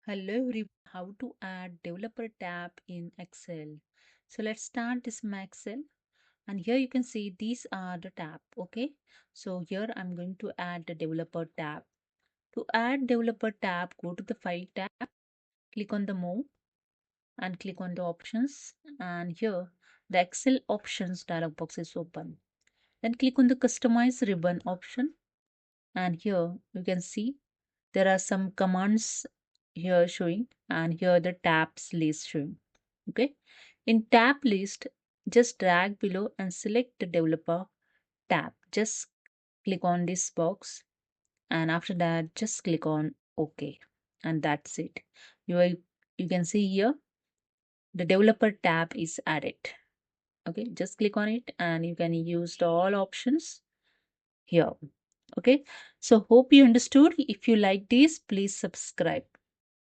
Hello everyone, how to add developer tab in Excel. So let's start this in my Excel, and here you can see these are the tab. Okay, so here I'm going to add the developer tab. To add developer tab, go to the file tab, click on the more and click on the options, and here the Excel options dialog box is open. Then click on the customize ribbon option, and here you can see there are some commands here showing, and here the tabs list showing. Okay, in tab list, just drag below and select the developer tab. Just click on this box, and after that just click on OK, and that's it. You can see here the developer tab is added. Okay, just click on it and you can use the all options here. Okay, so hope you understood. If you like this, please subscribe.